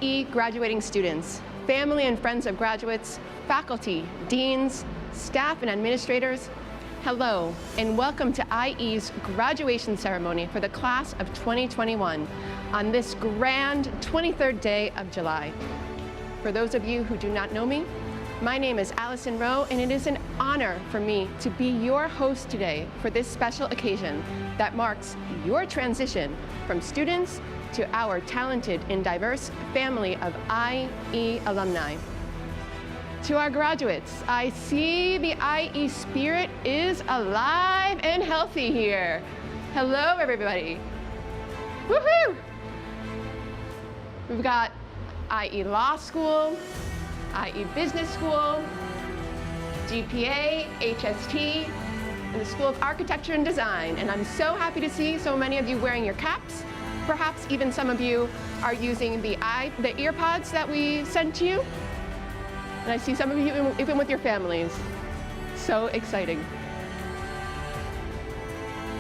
IE graduating students, family and friends of graduates, faculty, deans, staff and administrators, hello, and welcome to IE's graduation ceremony for the class of 2021 on this grand 23rd day of July. For those of you who do not know me, my name is Allison Rowe, and it is an honor for me to be your host today for this special occasion that marks your transition from students to our talented and diverse family of IE alumni. To our graduates, I see the IE spirit is alive and healthy here. Hello, everybody. Woohoo! We've got IE Law School, IE Business School, GPA, HST, and the School of Architecture and Design. And I'm so happy to see so many of you wearing your caps. Perhaps even some of you are using the earpods that we sent to you. And I see some of you even with your families. So exciting.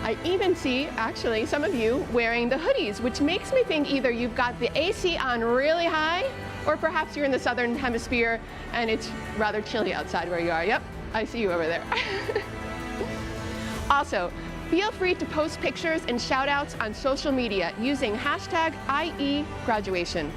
I even see, actually, some of you wearing the hoodies, which makes me think either you've got the AC on really high, or perhaps you're in the southern hemisphere and it's rather chilly outside where you are. Yep, I see you over there. Also, feel free to post pictures and shout outs on social media using hashtag #IEGraduation.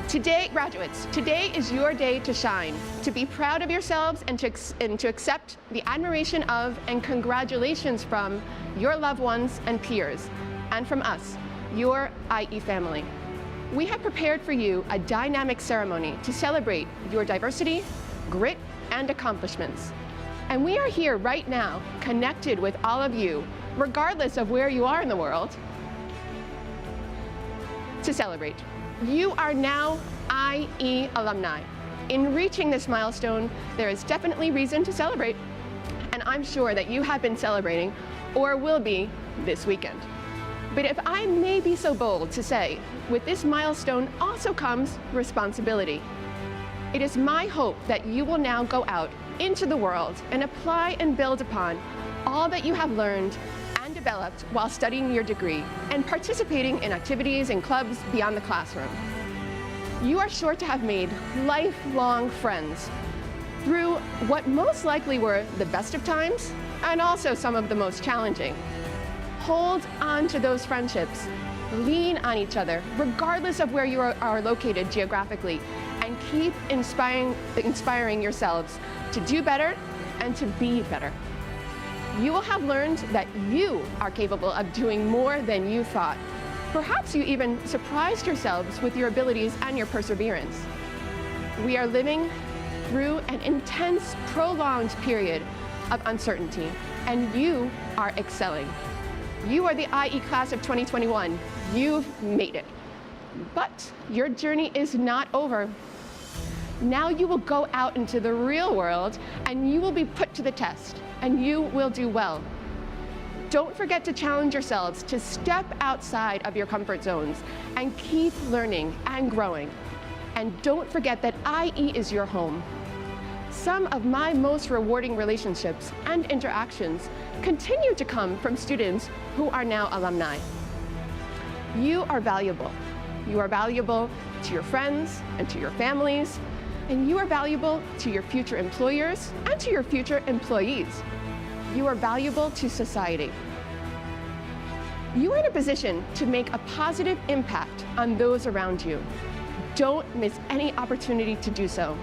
Today, graduates, today is your day to shine, to be proud of yourselves and to accept the admiration of and congratulations from your loved ones and peers, and from us, your IE family. We have prepared for you a dynamic ceremony to celebrate your diversity, grit, and accomplishments. And we are here right now, connected with all of you, regardless of where you are in the world, to celebrate. You are now IE alumni. In reaching this milestone, there is definitely reason to celebrate, and I'm sure that you have been celebrating or will be this weekend. But if I may be so bold to say, with this milestone also comes responsibility. It is my hope that you will now go out into the world and apply and build upon all that you have learned and developed while studying your degree and participating in activities and clubs beyond the classroom. You are sure to have made lifelong friends through what most likely were the best of times and also some of the most challenging. Hold on to those friendships, lean on each other, regardless of where you are located geographically, and keep inspiring yourselves to do better and to be better. You will have learned that you are capable of doing more than you thought. Perhaps you even surprised yourselves with your abilities and your perseverance. We are living through an intense, prolonged period of uncertainty, and you are excelling. You are the IE class of 2021. You've made it. But your journey is not over. Now you will go out into the real world and you will be put to the test, and you will do well. Don't forget to challenge yourselves to step outside of your comfort zones and keep learning and growing. And don't forget that IE is your home. Some of my most rewarding relationships and interactions continue to come from students who are now alumni. You are valuable. You are valuable to your friends and to your families, and you are valuable to your future employers and to your future employees. You are valuable to society. You are in a position to make a positive impact on those around you. Don't miss any opportunity to do so.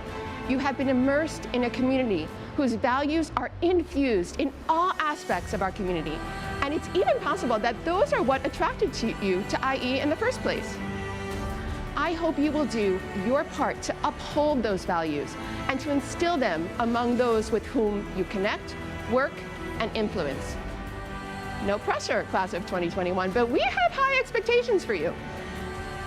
You have been immersed in a community whose values are infused in all aspects of our community. And it's even possible that those are what attracted you to IE in the first place. I hope you will do your part to uphold those values and to instill them among those with whom you connect, work, and influence. No pressure, class of 2021, but we have high expectations for you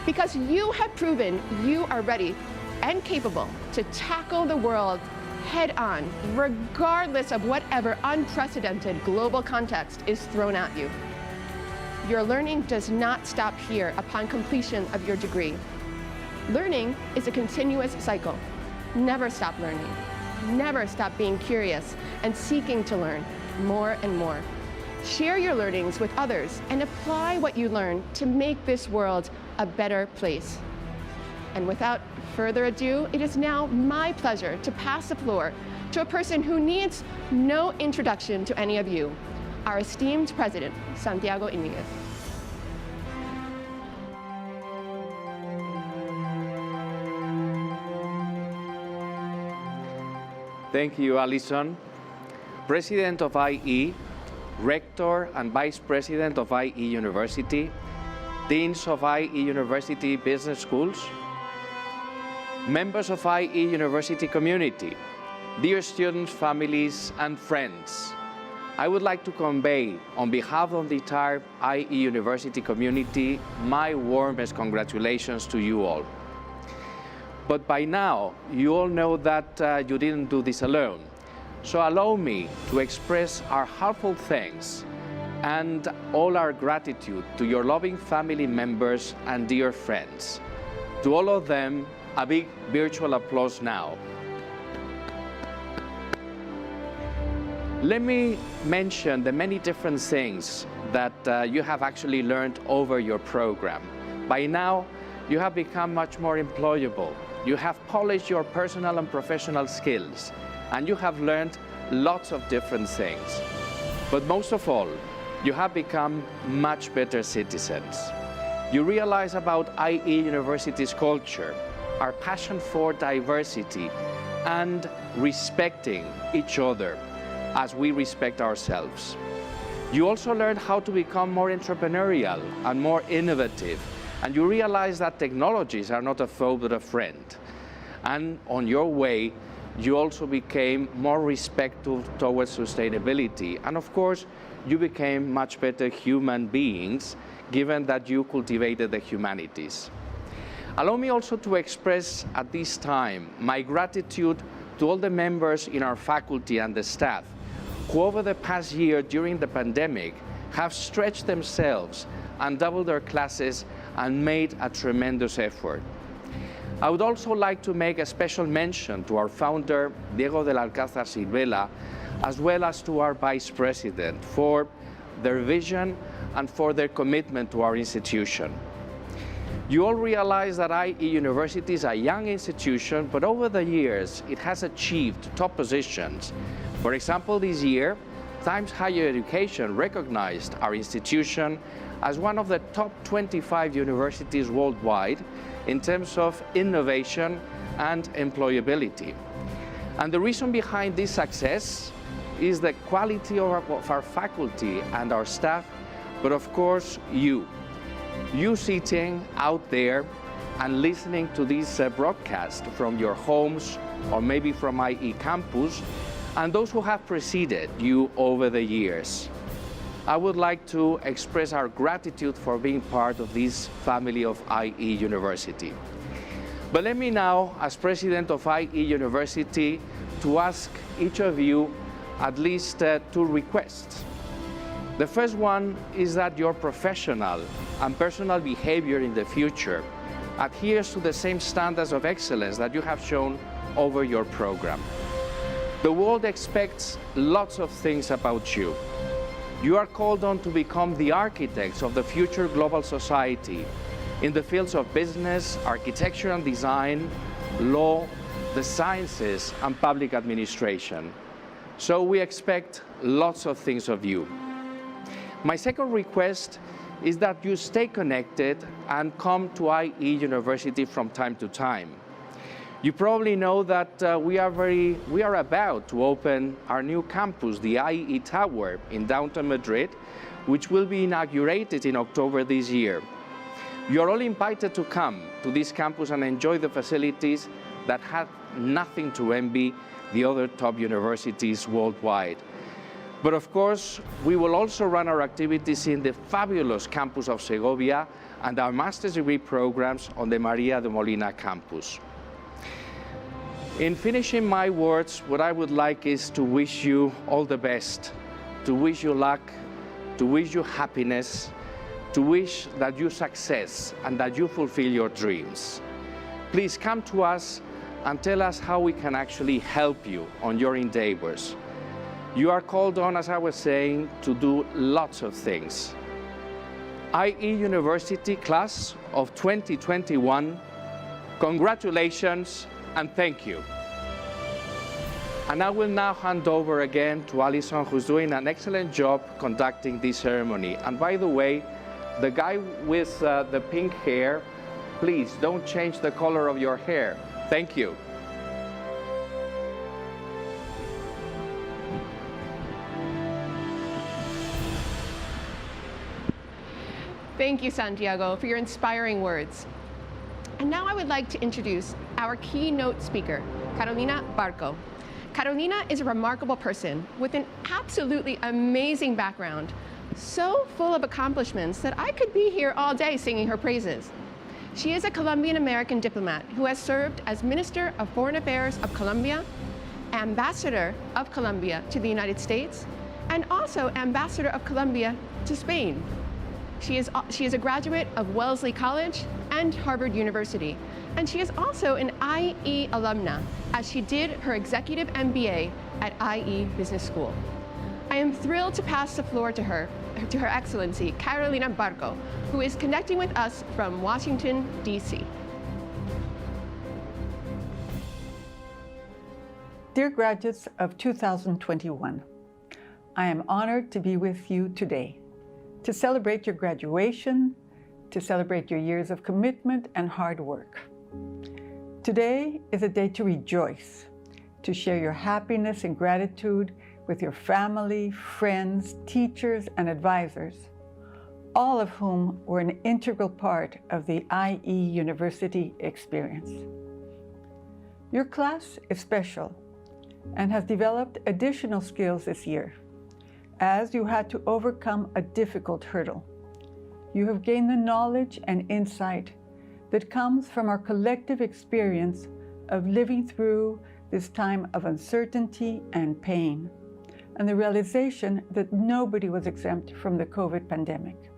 because you have proven you are ready and capable to tackle the world head on, regardless of whatever unprecedented global context is thrown at you. Your learning does not stop here upon completion of your degree. Learning is a continuous cycle. Never stop learning. Never stop being curious and seeking to learn more and more. Share your learnings with others and apply what you learn to make this world a better place. And without further ado, it is now my pleasure to pass the floor to a person who needs no introduction to any of you, our esteemed President, Santiago Iñiguez. Thank you, Alison. President of IE, Rector and Vice President of IE University, Deans of IE University Business Schools, members of IE University community, dear students, families, and friends, I would like to convey, on behalf of the entire IE University community, my warmest congratulations to you all. But by now, you all know that you didn't do this alone. So allow me to express our heartfelt thanks and all our gratitude to your loving family members and dear friends. To all of them, a big virtual applause now. Let me mention the many different things that you have actually learned over your program. By now, you have become much more employable. You have polished your personal and professional skills, and you have learned lots of different things. But most of all, you have become much better citizens. You realize about IE University's culture, our passion for diversity, and respecting each other as we respect ourselves. You also learn how to become more entrepreneurial and more innovative, and you realize that technologies are not a foe but a friend. And on your way, you also became more respectful towards sustainability. And of course, you became much better human beings, given that you cultivated the humanities. Allow me also to express at this time my gratitude to all the members in our faculty and the staff who over the past year during the pandemic have stretched themselves and doubled their classes and made a tremendous effort. I would also like to make a special mention to our founder, Diego del Alcázar Silvela, as well as to our vice president for their vision and for their commitment to our institution. You all realize that IE University is a young institution, but over the years, it has achieved top positions. For example, this year, Times Higher Education recognized our institution as one of the top 25 universities worldwide in terms of innovation and employability. And the reason behind this success is the quality of our faculty and our staff, but of course you sitting out there and listening to this broadcast from your homes or maybe from IE campus, and those who have preceded you over the years. I would like to express our gratitude for being part of this family of IE University. But let me now, as president of IE University, to ask each of you at least two requests. The first one is that your professional and personal behavior in the future adheres to the same standards of excellence that you have shown over your program. The world expects lots of things about you. You are called on to become the architects of the future global society in the fields of business, architecture and design, law, the sciences, and public administration. So we expect lots of things of you. My second request is that you stay connected and come to IE University from time to time. You probably know that we are about to open our new campus, the IE Tower in downtown Madrid, which will be inaugurated in October this year. You're all invited to come to this campus and enjoy the facilities that have nothing to envy the other top universities worldwide. But of course, we will also run our activities in the fabulous campus of Segovia and our master's degree programs on the Maria de Molina campus. In finishing my words, what I would like is to wish you all the best, to wish you luck, to wish you happiness, to wish that you success and that you fulfill your dreams. Please come to us and tell us how we can actually help you on your endeavors. You are called on, as I was saying, to do lots of things. IE University class of 2021, congratulations and thank you. And I will now hand over again to Alison, who's doing an excellent job conducting this ceremony. And by the way, the guy with the pink hair, please don't change the color of your hair. Thank you. Thank you, Santiago, for your inspiring words. And now I would like to introduce our keynote speaker, Carolina Barco. Carolina is a remarkable person with an absolutely amazing background, so full of accomplishments that I could be here all day singing her praises. She is a Colombian-American diplomat who has served as Minister of Foreign Affairs of Colombia, Ambassador of Colombia to the United States, and also Ambassador of Colombia to Spain. She is a graduate of Wellesley College and Harvard University, and she is also an IE alumna, as she did her executive MBA at IE Business School. I am thrilled to pass the floor to Her Excellency, Carolina Barco, who is connecting with us from Washington, D.C. Dear graduates of 2021, I am honored to be with you today to celebrate your graduation, to celebrate your years of commitment and hard work. Today is a day to rejoice, to share your happiness and gratitude with your family, friends, teachers, and advisors, all of whom were an integral part of the IE University experience. Your class is special and has developed additional skills this year, as you had to overcome a difficult hurdle. You have gained the knowledge and insight that comes from our collective experience of living through this time of uncertainty and pain, and the realization that nobody was exempt from the COVID pandemic.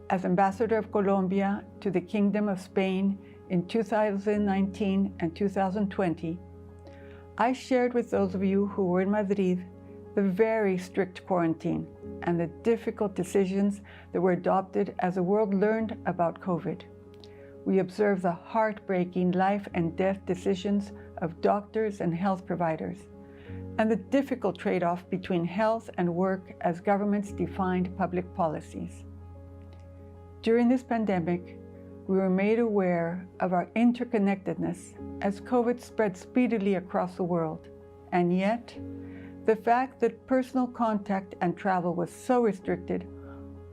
As Ambassador of Colombia to the Kingdom of Spain in 2019 and 2020, I shared with those of you who were in Madrid the very strict quarantine and the difficult decisions that were adopted as the world learned about COVID. We observed the heartbreaking life and death decisions of doctors and health providers, and the difficult trade-off between health and work as governments defined public policies. During this pandemic, we were made aware of our interconnectedness as COVID spread speedily across the world, and yet, the fact that personal contact and travel was so restricted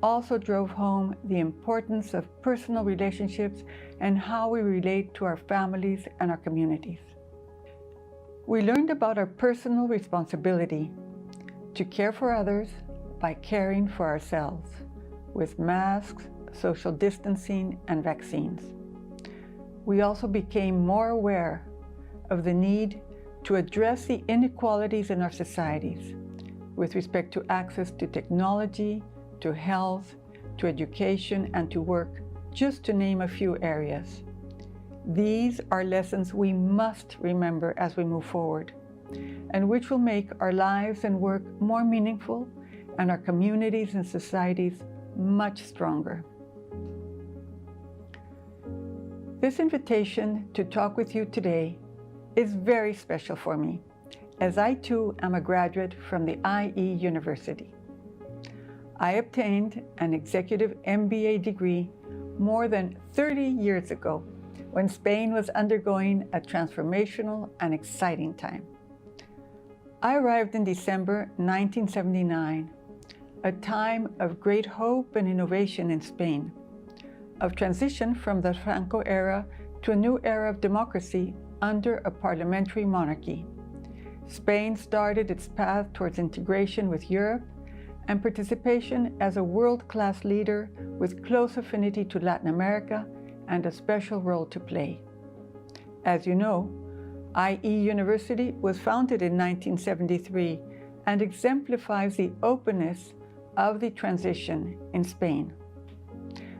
also drove home the importance of personal relationships and how we relate to our families and our communities. We learned about our personal responsibility to care for others by caring for ourselves, with masks, social distancing, and vaccines. We also became more aware of the need to address the inequalities in our societies with respect to access to technology, to health, to education, and to work, just to name a few areas. These are lessons we must remember as we move forward, and which will make our lives and work more meaningful and our communities and societies much stronger. This invitation to talk with you today is very special for me, as I too am a graduate from the IE University. I obtained an executive MBA degree more than 30 years ago, when Spain was undergoing a transformational and exciting time. I arrived in December 1979, a time of great hope and innovation in Spain, of transition from the Franco era to a new era of democracy under a parliamentary monarchy. Spain started its path towards integration with Europe and participation as a world-class leader with close affinity to Latin America and a special role to play. As you know, IE University was founded in 1973 and exemplifies the openness of the transition in Spain.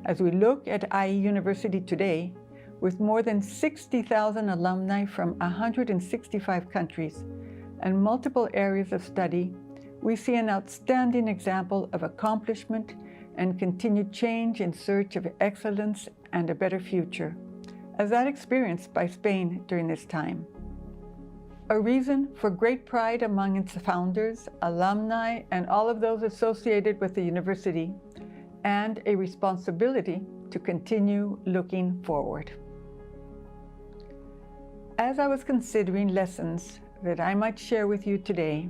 As we look at IE University today, with more than 60,000 alumni from 165 countries, and multiple areas of study, we see an outstanding example of accomplishment and continued change in search of excellence and a better future, as that experienced by Spain during this time. A reason for great pride among its founders, alumni, and all of those associated with the university, and a responsibility to continue looking forward. As I was considering lessons that I might share with you today,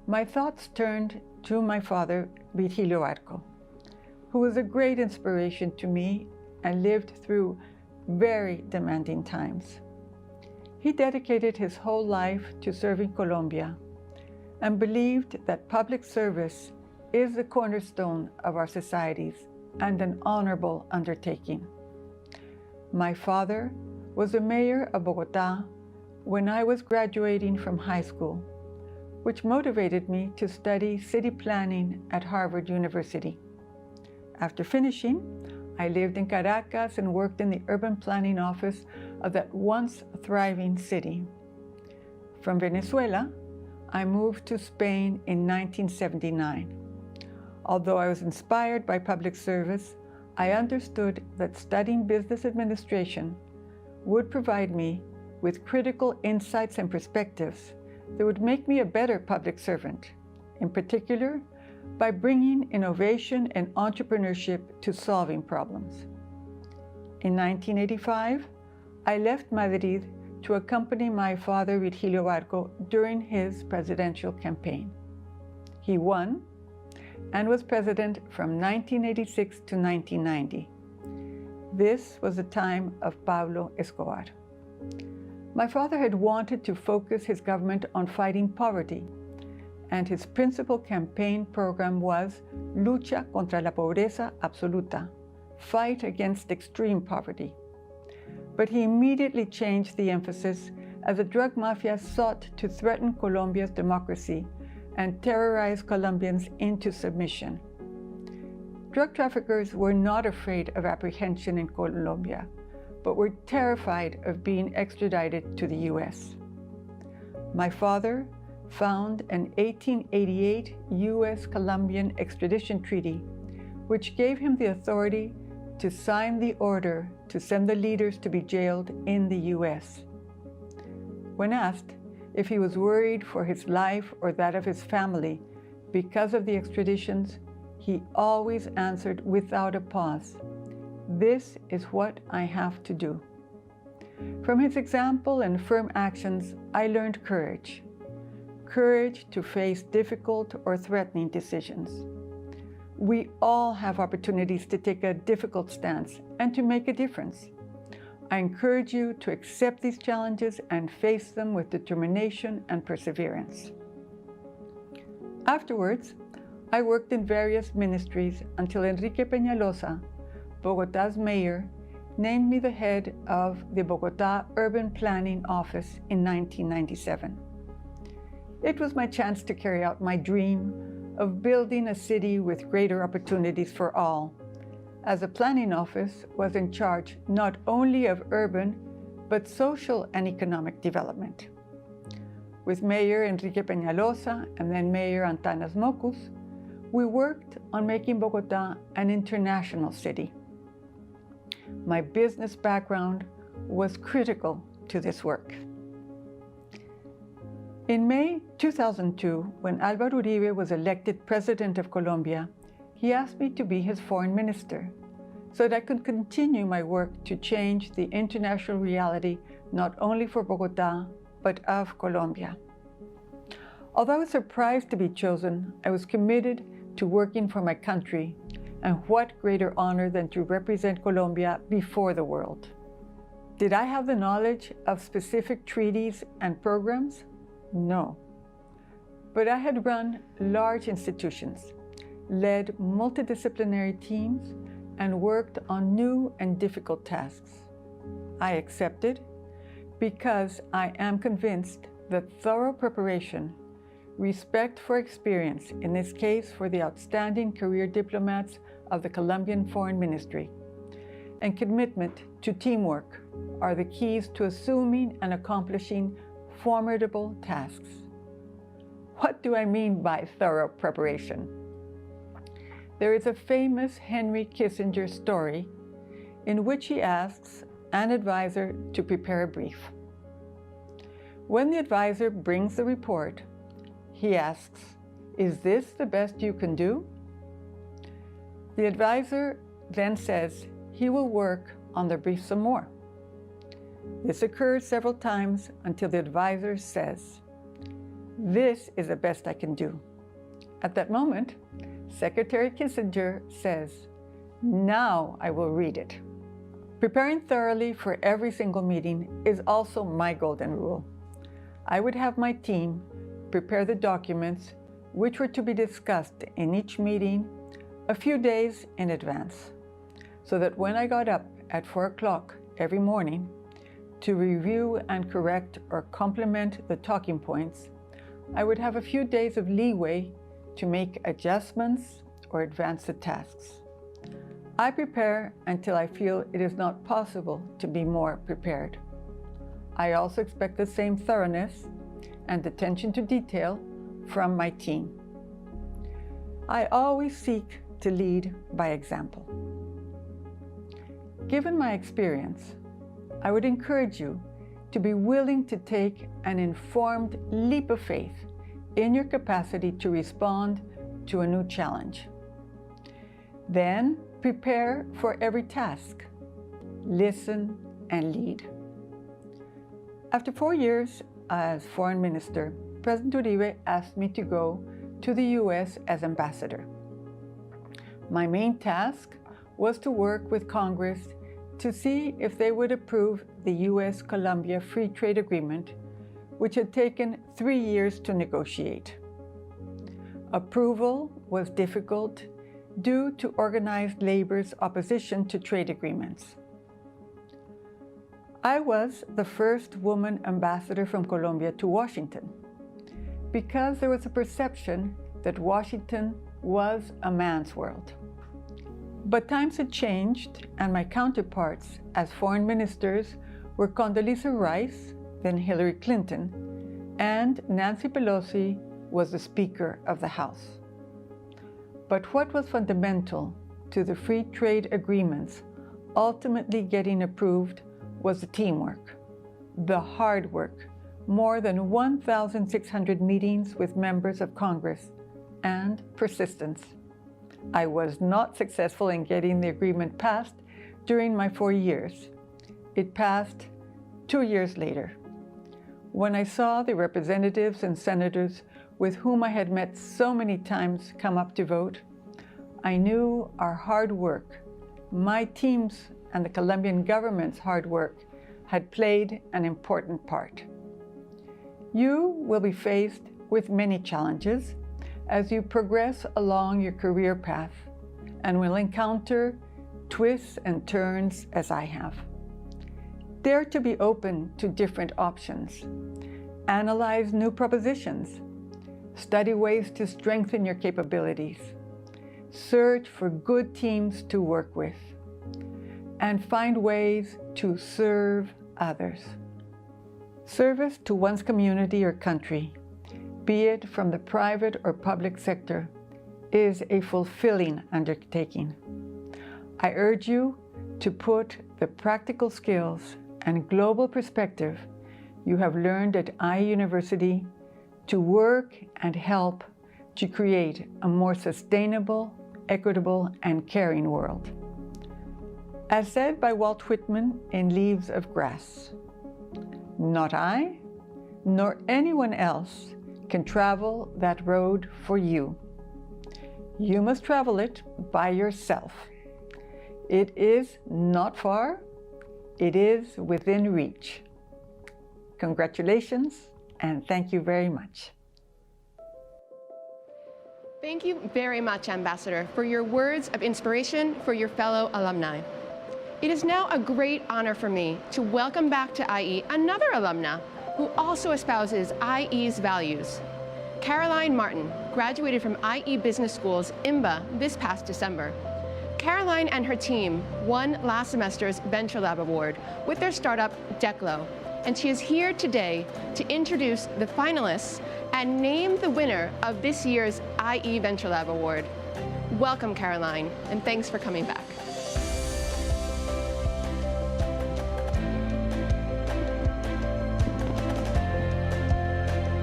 my thoughts turned to my father, Virgilio Arco, who was a great inspiration to me and lived through very demanding times. He dedicated his whole life to serving Colombia and believed that public service is the cornerstone of our societies and an honorable undertaking. My father was the mayor of Bogotá when I was graduating from high school, which motivated me to study city planning at Harvard University. After finishing, I lived in Caracas and worked in the urban planning office of that once thriving city. From Venezuela, I moved to Spain in 1979. Although I was inspired by public service, I understood that studying business administration would provide me with critical insights and perspectives that would make me a better public servant, in particular by bringing innovation and entrepreneurship to solving problems. In 1985, I left Madrid to accompany my father Virgilio Arco during his presidential campaign. He won and was president from 1986 to 1990. This was the time of Pablo Escobar. My father had wanted to focus his government on fighting poverty, and his principal campaign program was Lucha contra la pobreza absoluta, fight against extreme poverty. But he immediately changed the emphasis as the drug mafia sought to threaten Colombia's democracy and terrorize Colombians into submission. Drug traffickers were not afraid of apprehension in Colombia, but were terrified of being extradited to the US. My father found an 1888 US-Colombian extradition treaty, which gave him the authority to sign the order to send the leaders to be jailed in the US. When asked if he was worried for his life or that of his family because of the extraditions, he always answered without a pause, "This is what I have to do." From his example and firm actions, I learned courage. Courage to face difficult or threatening decisions. We all have opportunities to take a difficult stance and to make a difference. I encourage you to accept these challenges and face them with determination and perseverance. Afterwards, I worked in various ministries until Enrique Peñalosa, Bogotá's mayor, named me the head of the Bogotá Urban Planning Office in 1997. It was my chance to carry out my dream of building a city with greater opportunities for all, as the planning office was in charge not only of urban, but social and economic development. With Mayor Enrique Peñalosa and then Mayor Antanas Mockus, we worked on making Bogotá an international city. My business background was critical to this work. In May 2002, when Álvaro Uribe was elected president of Colombia, he asked me to be his foreign minister so that I could continue my work to change the international reality not only for Bogotá, but of Colombia. Although I was surprised to be chosen, I was committed to working for my country, and what greater honor than to represent Colombia before the world. Did I have the knowledge of specific treaties and programs? No. But I had run large institutions, led multidisciplinary teams, and worked on new and difficult tasks. I accepted because I am convinced that thorough preparation, respect for experience, in this case for the outstanding career diplomats of the Colombian Foreign Ministry, and commitment to teamwork are the keys to assuming and accomplishing formidable tasks. What do I mean by thorough preparation? There is a famous Henry Kissinger story in which he asks an advisor to prepare a brief. When the advisor brings the report, he asks, "Is this the best you can do?" The advisor then says he will work on the brief some more. This occurs several times until the advisor says, "This is the best I can do." At that moment, Secretary Kissinger says, "Now I will read it." Preparing thoroughly for every single meeting is also my golden rule. I would have my team prepare the documents which were to be discussed in each meeting a few days in advance, so that when I got up at 4 o'clock every morning to review and correct or complement the talking points, I would have a few days of leeway to make adjustments or advance the tasks. I prepare until I feel it is not possible to be more prepared. I also expect the same thoroughness and attention to detail from my team. I always seek to lead by example. Given my experience, I would encourage you to be willing to take an informed leap of faith in your capacity to respond to a new challenge. Then prepare for every task. Listen and lead. After 4 years as foreign minister, President Uribe asked me to go to the US as ambassador. My main task was to work with Congress to see if they would approve the US-Colombia Free Trade Agreement, which had taken 3 years to negotiate. Approval was difficult due to organized labor's opposition to trade agreements. I was the first woman ambassador from Colombia to Washington because there was a perception that Washington was a man's world. But times had changed, and my counterparts as foreign ministers were Condoleezza Rice, then Hillary Clinton, and Nancy Pelosi was the Speaker of the House. But what was fundamental to the free trade agreements ultimately getting approved was the teamwork, the hard work, more than 1,600 meetings with members of Congress, and persistence. I was not successful in getting the agreement passed during my 4 years. It passed 2 years later. When I saw the representatives and senators with whom I had met so many times come up to vote, I knew our hard work, my team's and the Colombian government's hard work, had played an important part. You will be faced with many challenges as you progress along your career path and will encounter twists and turns as I have. Dare to be open to different options. Analyze new propositions. Study ways to strengthen your capabilities. Search for good teams to work with. And find ways to serve others. Service to one's community or country, be it from the private or public sector, is a fulfilling undertaking. I urge you to put the practical skills and global perspective you have learned at IE University to work and help to create a more sustainable, equitable, and caring world. As said by Walt Whitman in Leaves of Grass, "Not I, nor anyone else can travel that road for you. You must travel it by yourself. It is not far, it is within reach." Congratulations, and thank you very much. Thank you very much, Ambassador, for your words of inspiration for your fellow alumni. It is now a great honor for me to welcome back to IE another alumna who also espouses IE's values. Caroline Martin graduated from IE Business School's IMBA this past December. Caroline and her team won last semester's Venture Lab Award with their startup, Declo, and she is here today to introduce the finalists and name the winner of this year's IE Venture Lab Award. Welcome, Caroline, and thanks for coming back.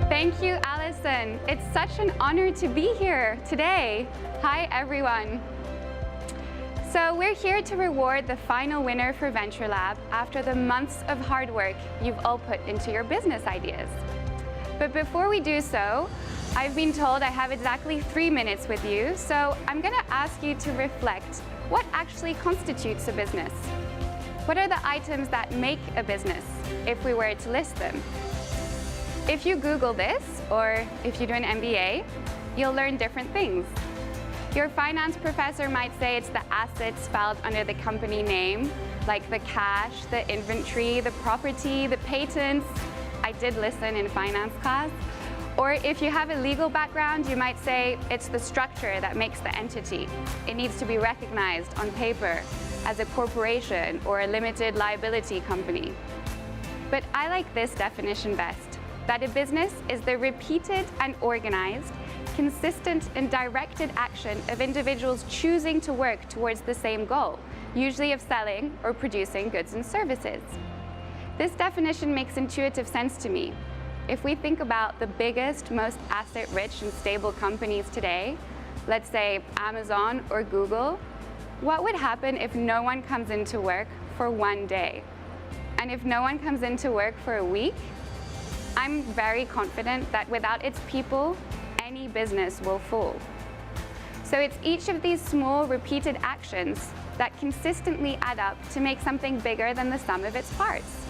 Thank you, Allison. It's such an honor to be here today. Hi, everyone. So we're here to reward the final winner for Venture Lab after the months of hard work you've all put into your business ideas. But before we do so, I've been told I have exactly 3 minutes with you, so I'm going to ask you to reflect what actually constitutes a business. What are the items that make a business, if we were to list them? If you Google this, or if you do an MBA, you'll learn different things. Your finance professor might say it's the assets filed under the company name, like the cash, the inventory, the property, the patents. I did listen in finance class. Or if you have a legal background, you might say it's the structure that makes the entity. It needs to be recognized on paper as a corporation or a limited liability company. But I like this definition best, that a business is the repeated and organized, consistent and directed action of individuals choosing to work towards the same goal, usually of selling or producing goods and services. This definition makes intuitive sense to me. If we think about the biggest, most asset-rich and stable companies today, let's say Amazon or Google, what would happen if no one comes into work for 1 day? And if no one comes into work for a week? I'm very confident that without its people, any business will fall. So it's each of these small, repeated actions that consistently add up to make something bigger than the sum of its parts.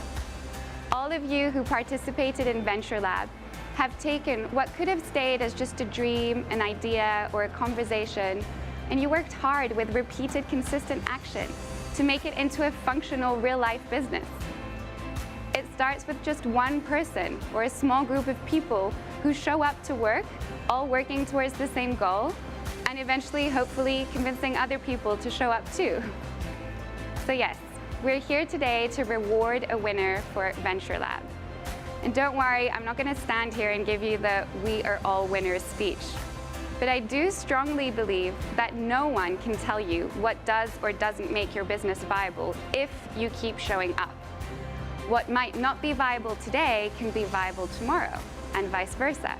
All of you who participated in Venture Lab have taken what could have stayed as just a dream, an idea, or a conversation, and you worked hard with repeated, consistent action to make it into a functional, real-life business. It starts with just one person or a small group of people who show up to work, all working towards the same goal, and eventually, hopefully, convincing other people to show up too. So yes, we're here today to reward a winner for Venture Lab. And don't worry, I'm not going to stand here and give you the "we are all winners" speech. But I do strongly believe that no one can tell you what does or doesn't make your business viable if you keep showing up. What might not be viable today can be viable tomorrow, and vice versa.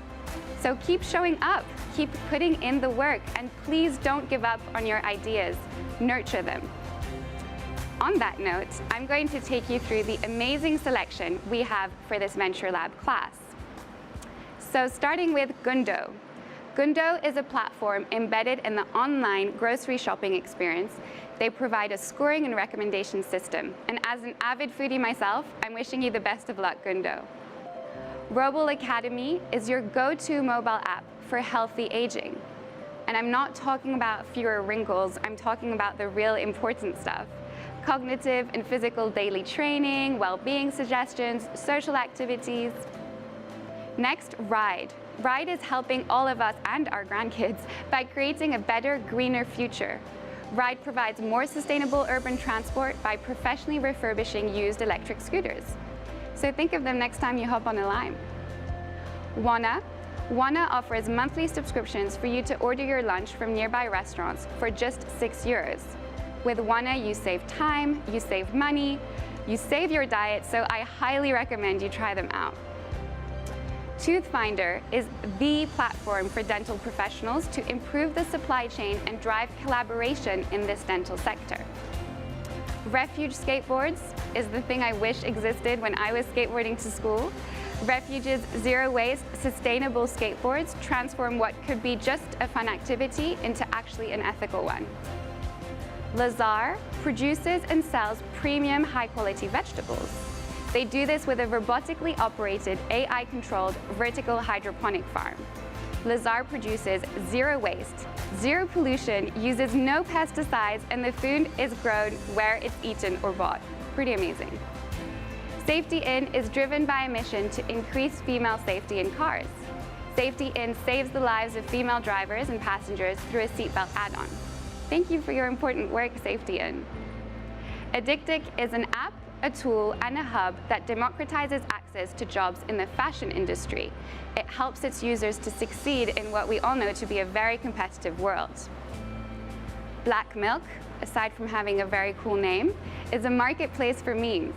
So keep showing up, keep putting in the work, and please don't give up on your ideas. Nurture them. On that note, I'm going to take you through the amazing selection we have for this Venture Lab class. So starting with Gundo. Gundo is a platform embedded in the online grocery shopping experience. They provide a scoring and recommendation system. And as an avid foodie myself, I'm wishing you the best of luck, Gundo. Roble Academy is your go-to mobile app for healthy aging. And I'm not talking about fewer wrinkles, I'm talking about the real important stuff. Cognitive and physical daily training, well-being suggestions, social activities. Next, Ride. Ride is helping all of us and our grandkids by creating a better, greener future. Ride provides more sustainable urban transport by professionally refurbishing used electric scooters. So think of them next time you hop on a Lime. Wana. Wana offers monthly subscriptions for you to order your lunch from nearby restaurants for just €6. With Wana, you save time, you save money, you save your diet, so I highly recommend you try them out. Toothfinder is the platform for dental professionals to improve the supply chain and drive collaboration in this dental sector. Refuge Skateboards is the thing I wish existed when I was skateboarding to school. Refuge's zero-waste, sustainable skateboards transform what could be just a fun activity into actually an ethical one. Lazar produces and sells premium, high-quality vegetables. They do this with a robotically operated, AI-controlled vertical hydroponic farm. Lazar produces zero waste, zero pollution, uses no pesticides, and the food is grown where it's eaten or bought. Pretty amazing. Safety In is driven by a mission to increase female safety in cars. Safety In saves the lives of female drivers and passengers through a seatbelt add-on. Thank you for your important work, Safety In. Addictic is an app, a tool and a hub that democratizes access to jobs in the fashion industry. It helps its users to succeed in what we all know to be a very competitive world. Black Milk, aside from having a very cool name, is a marketplace for memes.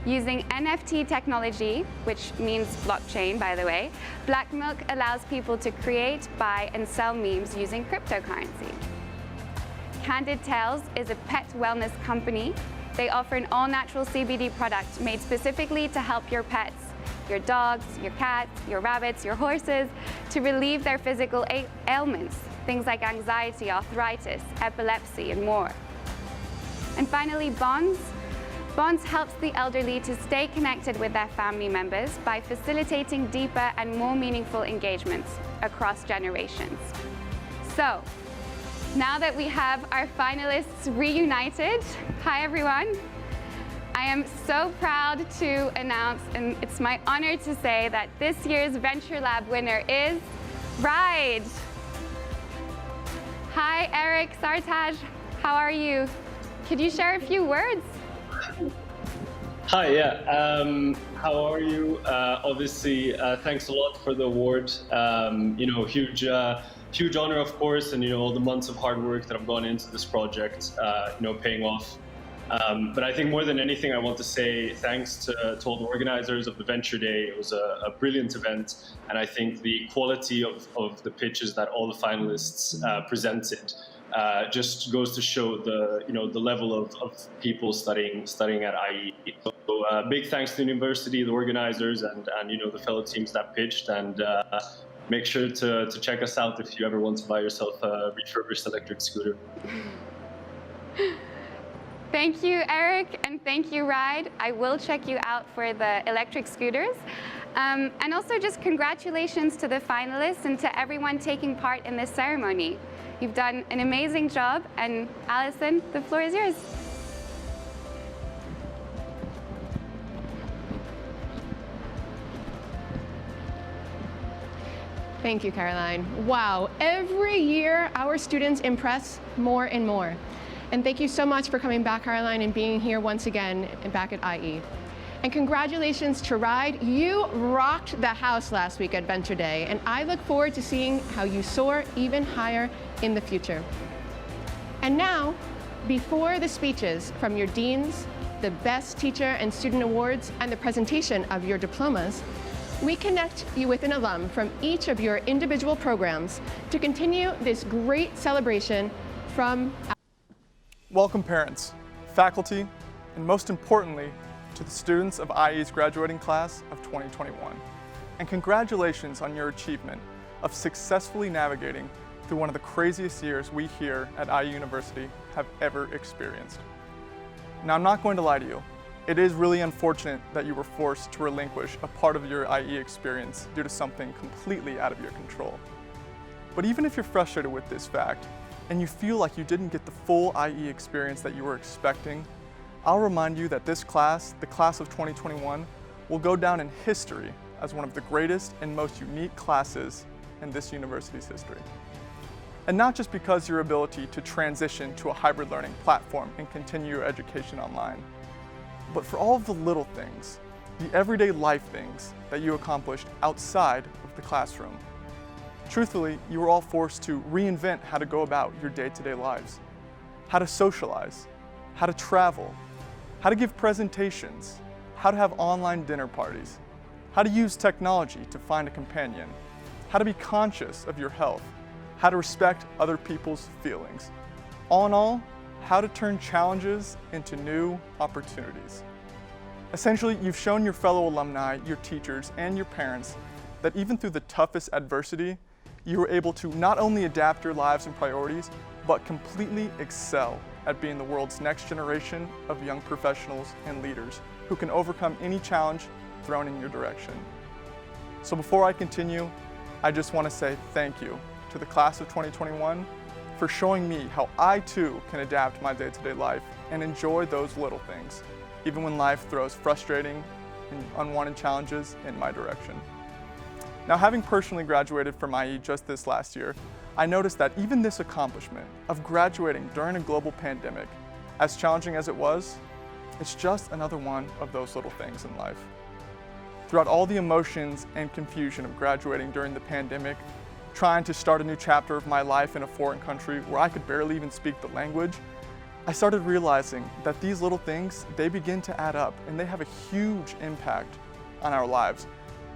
Using NFT technology, which means blockchain, by the way, Black Milk allows people to create, buy, and sell memes using cryptocurrency. Candid Tales is a pet wellness company. They offer an all-natural CBD product made specifically to help your pets, your dogs, your cats, your rabbits, your horses, to relieve their physical ailments, things like anxiety, arthritis, epilepsy, and more. And finally, Bonds. Bonds helps the elderly to stay connected with their family members by facilitating deeper and more meaningful engagements across generations. So, now that we have our finalists reunited, hi everyone. I am so proud to announce, and it's my honor to say, that this year's Venture Lab winner is Ride. Hi Eric, Sartaj, how are you? Could you share a few words? Hi, yeah. How are you? Obviously, thanks a lot for the award. Huge honor, of course, and all the months of hard work that have gone into this project, paying off. But I think more than anything, I want to say thanks to all the organizers of the Venture Day. It was a brilliant event, and I think the quality of the pitches that all the finalists presented just goes to show the level of people studying at IE. So big thanks to the university, the organizers, and the fellow teams that pitched. And make sure to check us out if you ever want to buy yourself a refurbished electric scooter. Thank you, Eric, and thank you, Ride. I will check you out for the electric scooters. And also just congratulations to the finalists and to everyone taking part in this ceremony. You've done an amazing job, and Alison, the floor is yours. Thank you, Caroline. Wow, every year our students impress more and more. And thank you so much for coming back, Caroline, and being here once again and back at IE. And congratulations to Ride. You rocked the house last week at Venture Day, and I look forward to seeing how you soar even higher in the future. And now, before the speeches from your deans, the Best Teacher and Student Awards, and the presentation of your diplomas, we connect you with an alum from each of your individual programs to continue this great celebration from Welcome parents, faculty, and most importantly, to the students of IE's graduating class of 2021. And congratulations on your achievement of successfully navigating through one of the craziest years we here at IE University have ever experienced. Now, I'm not going to lie to you. It is really unfortunate that you were forced to relinquish a part of your IE experience due to something completely out of your control. But even if you're frustrated with this fact, and you feel like you didn't get the full IE experience that you were expecting, I'll remind you that this class, the class of 2021, will go down in history as one of the greatest and most unique classes in this university's history. And not just because your ability to transition to a hybrid learning platform and continue your education online, but for all of the little things, the everyday life things that you accomplished outside of the classroom. Truthfully, you were all forced to reinvent how to go about your day-to-day lives, how to socialize, how to travel, how to give presentations, how to have online dinner parties, how to use technology to find a companion, how to be conscious of your health, how to respect other people's feelings. All in all, how to turn challenges into new opportunities. Essentially, you've shown your fellow alumni, your teachers, and your parents that even through the toughest adversity, you were able to not only adapt your lives and priorities, but completely excel at being the world's next generation of young professionals and leaders who can overcome any challenge thrown in your direction. So before I continue, I just want to say thank you to the class of 2021 for showing me how I too can adapt my day-to-day life and enjoy those little things, even when life throws frustrating and unwanted challenges in my direction. Now, having personally graduated from IE just this last year, I noticed that even this accomplishment of graduating during a global pandemic, as challenging as it was, It's just another one of those little things in life. Throughout all the emotions and confusion of graduating during the pandemic, trying to start a new chapter of my life in a foreign country where I could barely even speak the language, I started realizing that these little things, they begin to add up and they have a huge impact on our lives,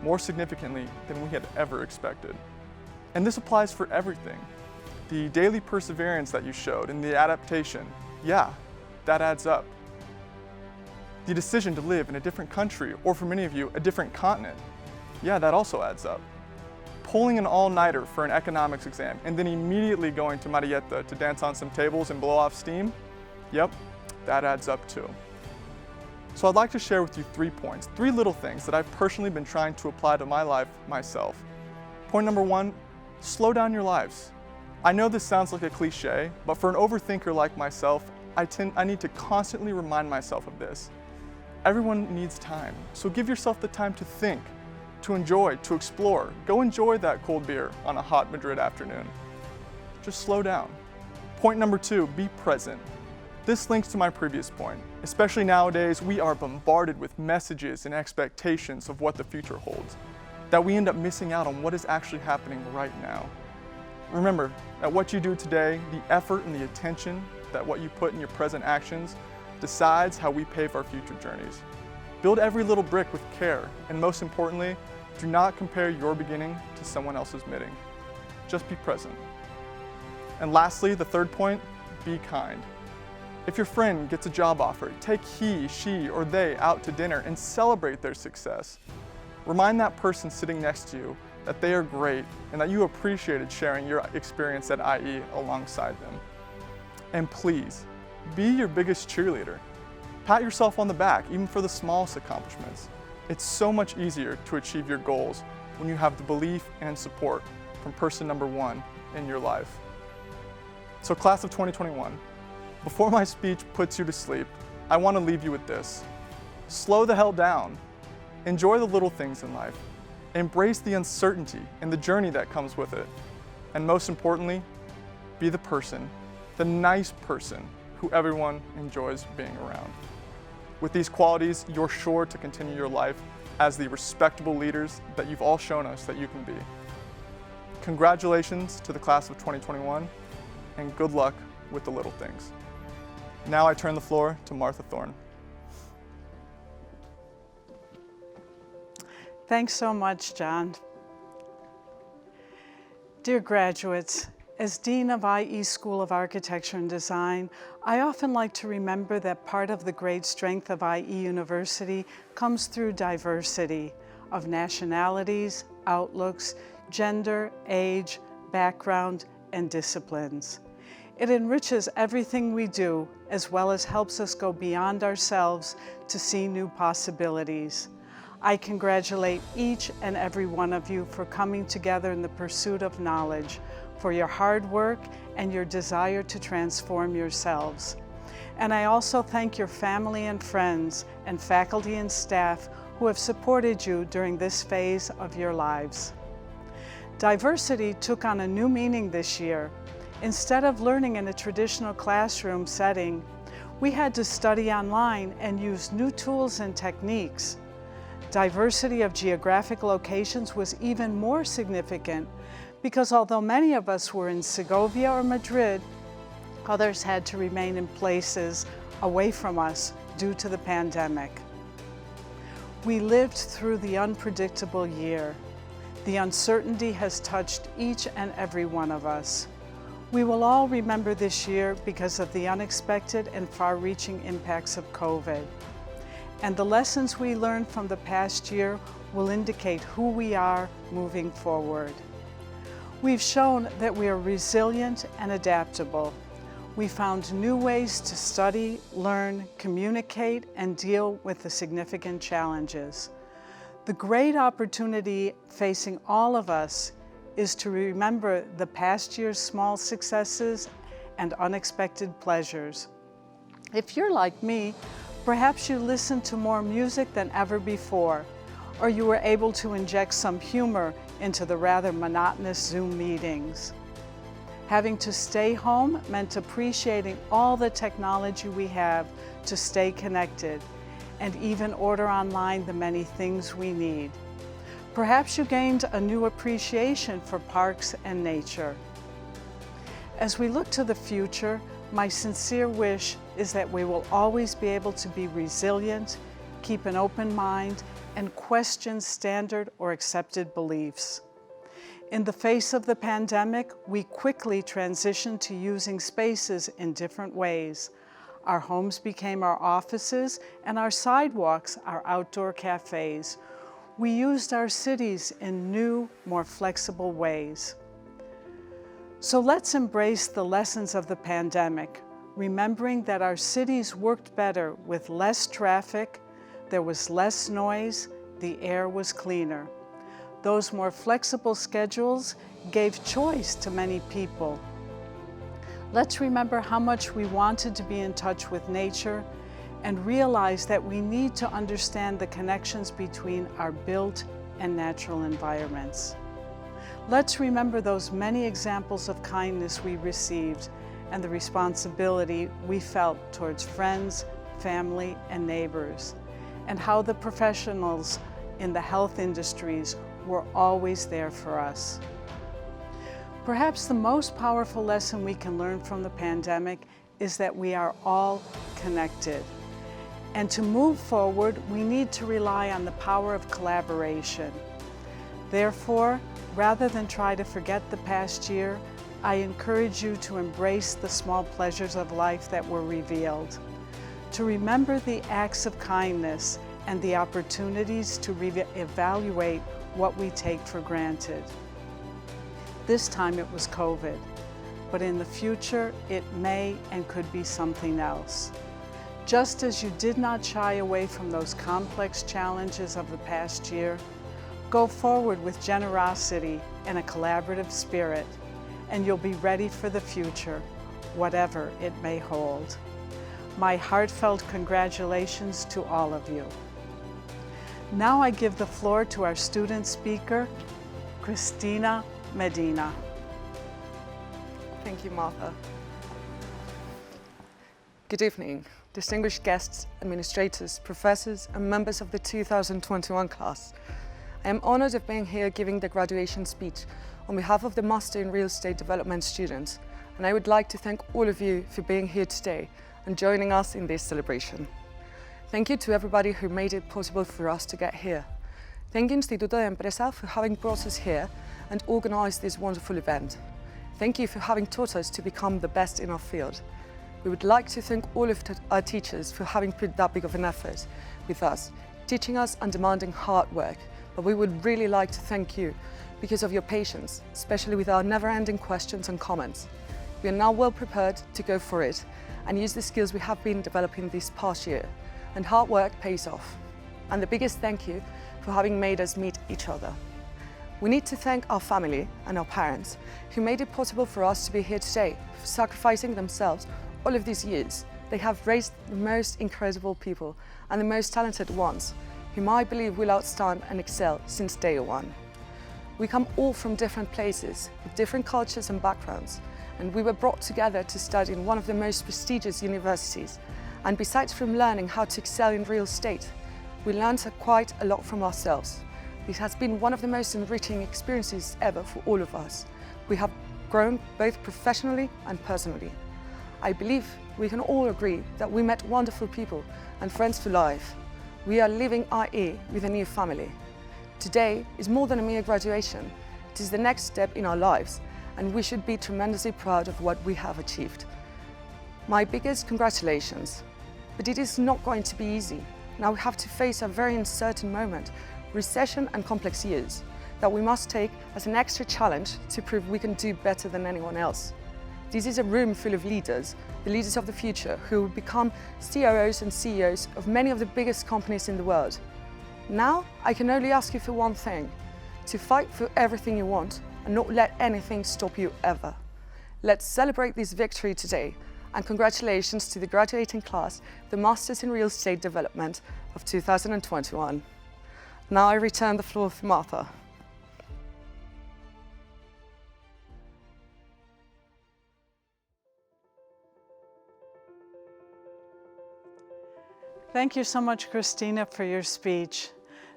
more significantly than we had ever expected. And this applies for everything. The daily perseverance that you showed and the adaptation, yeah, that adds up. The decision to live in a different country, or for many of you, a different continent, yeah, that also adds up. Pulling an all-nighter for an economics exam and then immediately going to Marietta to dance on some tables and blow off steam, yep, that adds up too. So I'd like to share with you 3 points, 3 little things that I've personally been trying to apply to my life myself. Point number 1, slow down your lives. I know this sounds like a cliche, but for an overthinker like myself, I need to constantly remind myself of this. Everyone needs time, so give yourself the time to think, to enjoy, to explore. Go enjoy that cold beer on a hot Madrid afternoon. Just slow down. Point number 2, be present. This links to my previous point. Especially nowadays, we are bombarded with messages and expectations of what the future holds, that we end up missing out on what is actually happening right now. Remember that what you do today, the effort and the attention that what you put in your present actions decides how we pave our future journeys. Build every little brick with care, and most importantly, do not compare your beginning to someone else's middle. Just be present. And lastly, the 3rd point, be kind. If your friend gets a job offer, take he, she, or they out to dinner and celebrate their success. Remind that person sitting next to you that they are great and that you appreciated sharing your experience at IE alongside them. And please, be your biggest cheerleader. Pat yourself on the back, even for the smallest accomplishments. It's so much easier to achieve your goals when you have the belief and support from person number 1 in your life. So class of 2021, before my speech puts you to sleep, I want to leave you with this. Slow the hell down. Enjoy the little things in life. Embrace the uncertainty and the journey that comes with it. And most importantly, be the person, the nice person who everyone enjoys being around. With these qualities, you're sure to continue your life as the respectable leaders that you've all shown us that you can be. Congratulations to the class of 2021, and good luck with the little things. Now I turn the floor to Martha Thorne. Thanks so much, John. Dear graduates, as Dean of IE School of Architecture and Design, I often like to remember that part of the great strength of IE University comes through diversity of nationalities, outlooks, gender, age, background, and disciplines. It enriches everything we do, as well as helps us go beyond ourselves to see new possibilities. I congratulate each and every one of you for coming together in the pursuit of knowledge, for your hard work and your desire to transform yourselves. And I also thank your family and friends and faculty and staff who have supported you during this phase of your lives. Diversity took on a new meaning this year. Instead of learning in a traditional classroom setting, we had to study online and use new tools and techniques. Diversity of geographic locations was even more significant because although many of us were in Segovia or Madrid, others had to remain in places away from us due to the pandemic. We lived through the unpredictable year. The uncertainty has touched each and every one of us. We will all remember this year because of the unexpected and far-reaching impacts of COVID. And the lessons we learned from the past year will indicate who we are moving forward. We've shown that we are resilient and adaptable. We found new ways to study, learn, communicate, and deal with the significant challenges. The great opportunity facing all of us is to remember the past year's small successes and unexpected pleasures. If you're like me, perhaps you listened to more music than ever before, or you were able to inject some humor into the rather monotonous Zoom meetings. Having to stay home meant appreciating all the technology we have to stay connected and even order online the many things we need. Perhaps you gained a new appreciation for parks and nature. As we look to the future, my sincere wish is that we will always be able to be resilient, keep an open mind, and question standard or accepted beliefs. In the face of the pandemic, we quickly transitioned to using spaces in different ways. Our homes became our offices, and our sidewalks our outdoor cafes. We used our cities in new, more flexible ways. So let's embrace the lessons of the pandemic, remembering that our cities worked better with less traffic, there was less noise, the air was cleaner. Those more flexible schedules gave choice to many people. Let's remember how much we wanted to be in touch with nature and realize that we need to understand the connections between our built and natural environments. Let's remember those many examples of kindness we received and the responsibility we felt towards friends, family, and neighbors, and how the professionals in the health industries were always there for us. Perhaps the most powerful lesson we can learn from the pandemic is that we are all connected. And to move forward, we need to rely on the power of collaboration. Therefore, rather than try to forget the past year, I encourage you to embrace the small pleasures of life that were revealed, to remember the acts of kindness and the opportunities to evaluate what we take for granted. This time it was COVID, but in the future it may and could be something else. Just as you did not shy away from those complex challenges of the past year, go forward with generosity and a collaborative spirit, and you'll be ready for the future, whatever it may hold. My heartfelt congratulations to all of you. Now I give the floor to our student speaker, Cristina Medina. Thank you, Martha. Good evening, distinguished guests, administrators, professors, and members of the 2021 class. I am honored of being here giving the graduation speech on behalf of the Master in Real Estate Development students, and I would like to thank all of you for being here today and joining us in this celebration. Thank you to everybody who made it possible for us to get here. Thank you Instituto de Empresa for having brought us here and organized this wonderful event. Thank you for having taught us to become the best in our field. We would like to thank all of our teachers for having put that big of an effort with us, teaching us and demanding hard work. But we would really like to thank you because of your patience, especially with our never-ending questions and comments. We are now well prepared to go for it and use the skills we have been developing this past year. And hard work pays off. And the biggest thank you for having made us meet each other. We need to thank our family and our parents who made it possible for us to be here today, for sacrificing themselves all of these years. They have raised the most incredible people and the most talented ones, whom I believe will outstand and excel since day one. We come all from different places, with different cultures and backgrounds, and we were brought together to study in one of the most prestigious universities. And besides from learning how to excel in real estate, we learned quite a lot from ourselves. This has been one of the most enriching experiences ever for all of us. We have grown both professionally and personally. I believe we can all agree that we met wonderful people and friends for life. We are leaving IE with a new family. Today is more than a mere graduation. It is the next step in our lives, and we should be tremendously proud of what we have achieved. My biggest congratulations. But it is not going to be easy. Now we have to face a very uncertain moment, recession and complex years, that we must take as an extra challenge to prove we can do better than anyone else. This is a room full of leaders, the leaders of the future, who will become COOs and CEOs of many of the biggest companies in the world. Now, I can only ask you for one thing, to fight for everything you want and not let anything stop you ever. Let's celebrate this victory today, and congratulations to the graduating class, the Masters in Real Estate Development of 2021. Now I return the floor to Martha. Thank you so much, Christina, for your speech.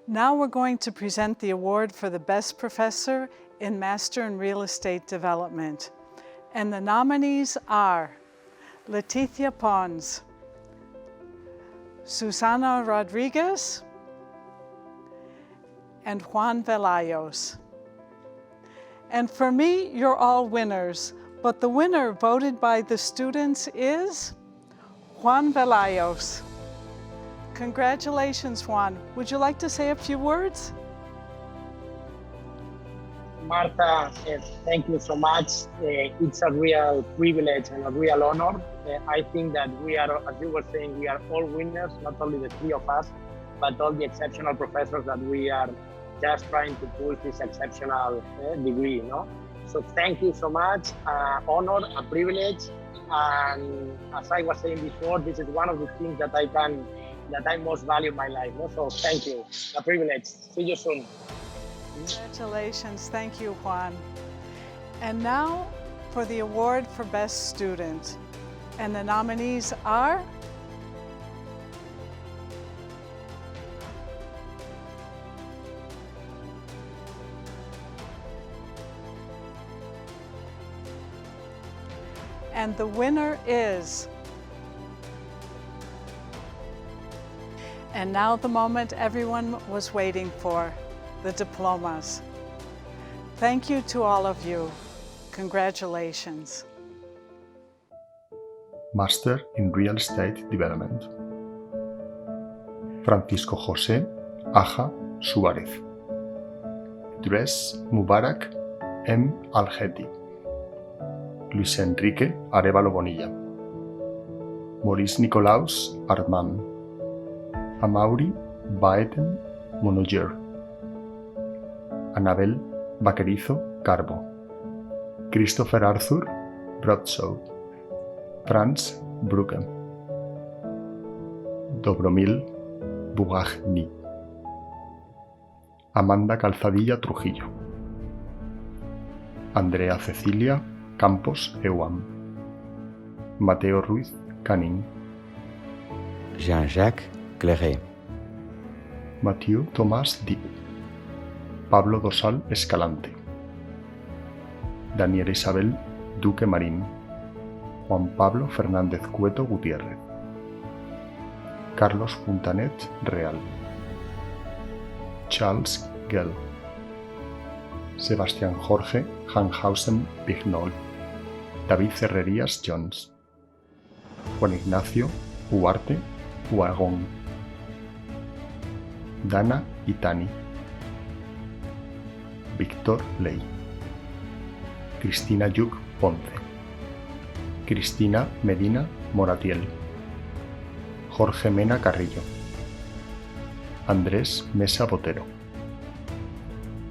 Now we're going to present the award for the Best Professor in Master in Real Estate Development. And the nominees are Leticia Pons, Susana Rodriguez, and Juan Velayos. And for me, you're all winners, but the winner voted by the students is Juan Velayos. Congratulations, Juan. Would you like to say a few words? Marta, thank you so much. It's a real privilege and a real honor. I think that we are, as you were saying, we are all winners, not only the three of us, but all the exceptional professors that we are just trying to push this exceptional degree, you know? So thank you so much, honor, a privilege. And as I was saying before, this is one of the things that I most value in my life. No? So thank you, a privilege. See you soon. Congratulations, thank you, Juan. And now for the award for Best Student. And the nominees are and the winner is. And now the moment everyone was waiting for, the diplomas. Thank you to all of you. Congratulations. Master in Real Estate Development. Francisco José Aja Suárez. Idrés Mubarak M. Algeti. Luis Enrique Arévalo Bonilla. Maurice Nicolaus Armand. Amaury Baeten Monoyer. Anabel Vaquerizo Carbo. Christopher Arthur Broadsoe. Franz Brugge. Dobromil Bugagni. Amanda Calzadilla Trujillo. Andrea Cecilia Campos Ewam. Mateo Ruiz Canning. Jean-Jacques Cleré. Mathieu Tomás Dip. Pablo Dosal Escalante. Daniela Isabel Duque Marín. Juan Pablo Fernández Cueto Gutiérrez. Carlos Puntanet Real. Charles Gell. Sebastián Jorge Hanhausen Pignol. David Herrerías Jones. Juan Ignacio Huarte Huagón. Dana Itani. Víctor Ley. Cristina Yuc Ponce. Cristina Medina Moratiel. Jorge Mena Carrillo. Andrés Mesa Botero.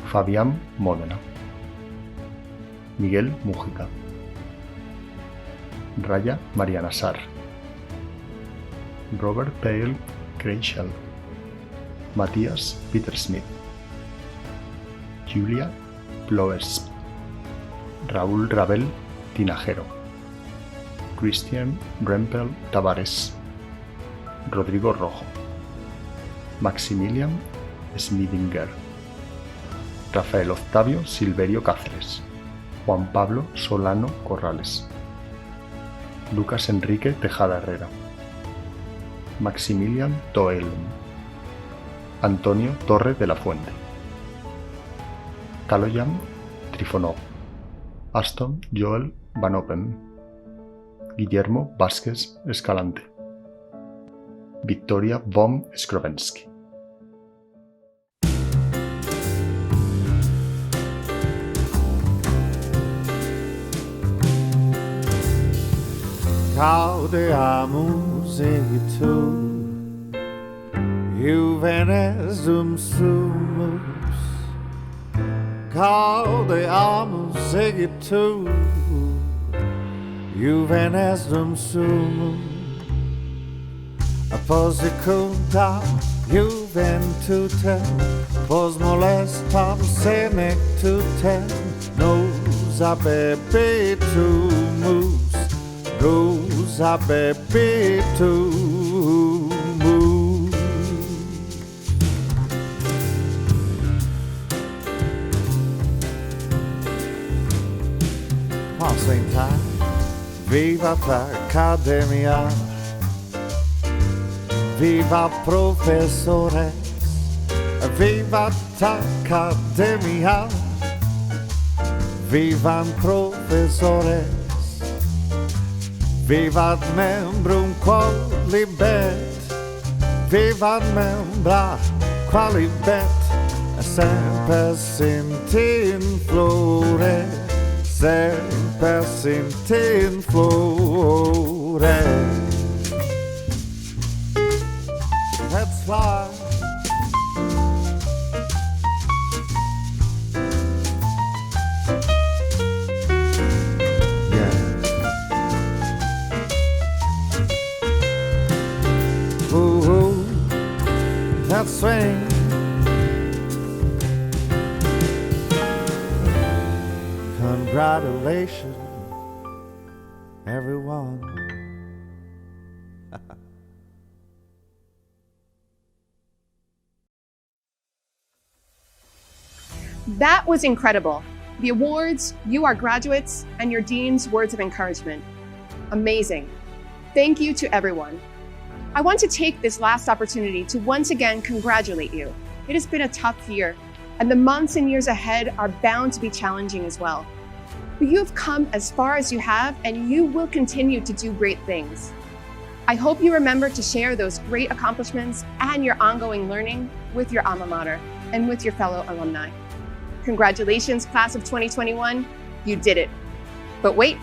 Fabián Módena. Miguel Mújica. Raya Mariana Sar. Robert Pale Kreischel. Matías Peter Smith. Julia Ploesp. Raúl Rabel Tinajero. Christian Rempel Tavares. Rodrigo Rojo. Maximilian Schmidinger. Rafael Octavio Silverio Cáceres. Juan Pablo Solano Corrales. Lucas Enrique Tejada Herrera. Maximilian Toelm. Antonio Torre de la Fuente. Kaloyan Trifonov. Aston Joel Van Oppen. Guillermo Vázquez Escalante. Victoria von Skrovensky. Gaudeamus tu, Juvenes dum sumus. Gaudeamus tu, Juvenes dum sumus. Apos secunda Juventute, pos molestam senectute, nos abebetumus, nos abebetumus. St. Anne, vivat Academia, vivat professores, vivat Academia, vivat professores, vivat membrum qualibet, vivat membra qualibet, semper sint in flore, semper sint in flore. Let's fly. Yeah. Ooh, that swing. Congratulations, everyone. That was incredible. The awards, you, our graduates, and your dean's words of encouragement. Amazing. Thank you to everyone. I want to take this last opportunity to once again congratulate you. It has been a tough year, and the months and years ahead are bound to be challenging as well. But you have come as far as you have, and you will continue to do great things. I hope you remember to share those great accomplishments and your ongoing learning with your alma mater and with your fellow alumni. Congratulations, class of 2021, you did it. But wait,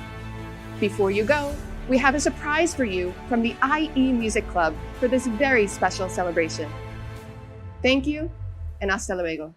before you go, we have a surprise for you from the IE Music Club for this very special celebration. Thank you, and hasta luego.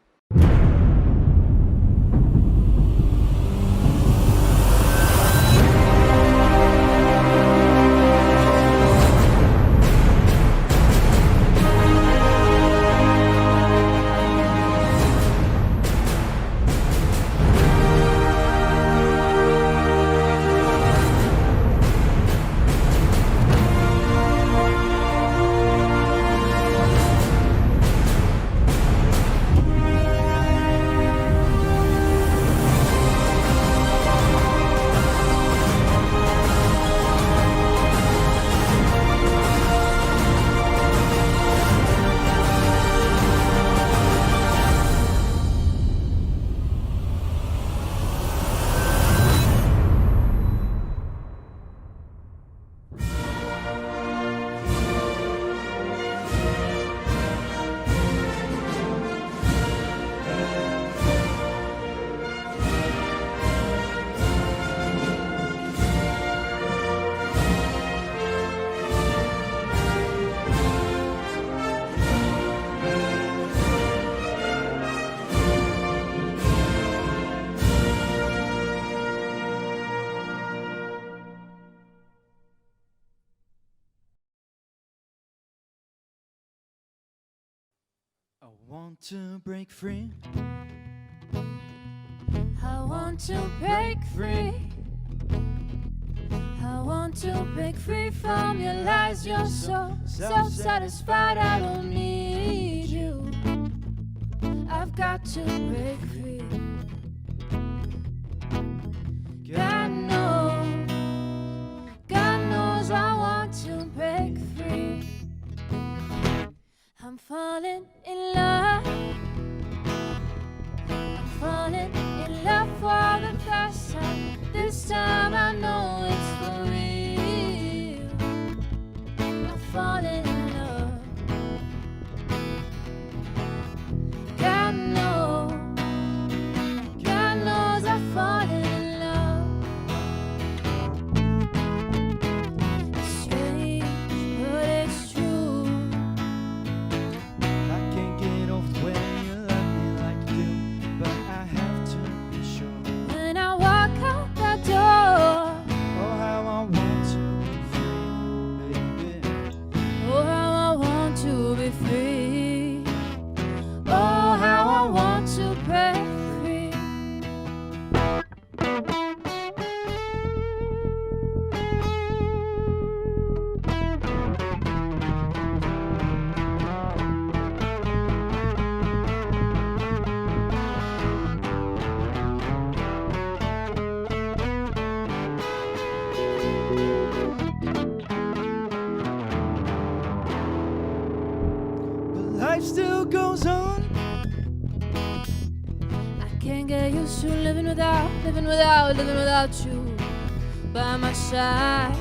I want to break free. I want to break free. I want to break free from your lies. You're so self-satisfied. I don't need you. I've got to break free. God knows I want to break free. I'm falling in love. I'm falling in love for the first time. This time I know it's for real. I'm falling in love. God knows I'm falling in love. It's strange, but it's true. I can't get off the way you love me like you do, but I have to be sure. When I walk out that door, Oh, how I want to be free, baby. oh can't get used to living without you by my side.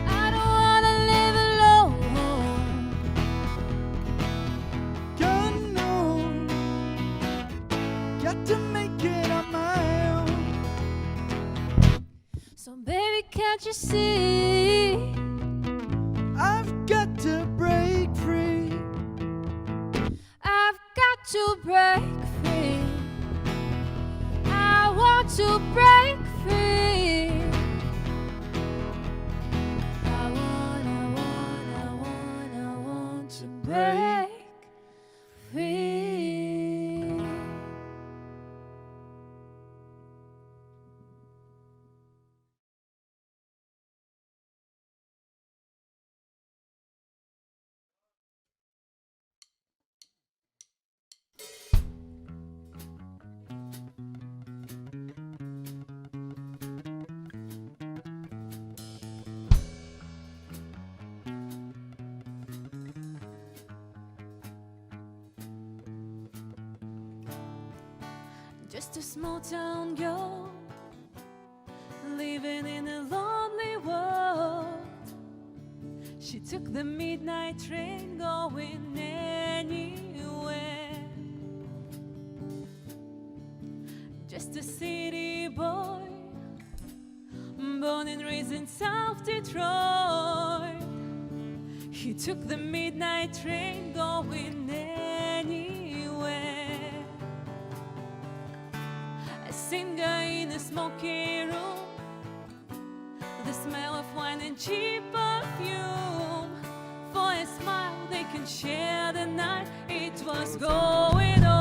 I don't wanna live alone. God knows, got to make it on my own. So baby, can't you see? I've got to break free. I've got to break free. I want to break free. I want to break free. Just a small town girl living in a lonely world. She took the midnight train going anywhere. Just a city boy born and raised in South Detroit. He took the midnight train going anywhere. A singer in a smoky room, the smell of wine and cheap perfume. For a smile they can share the night. It was going on.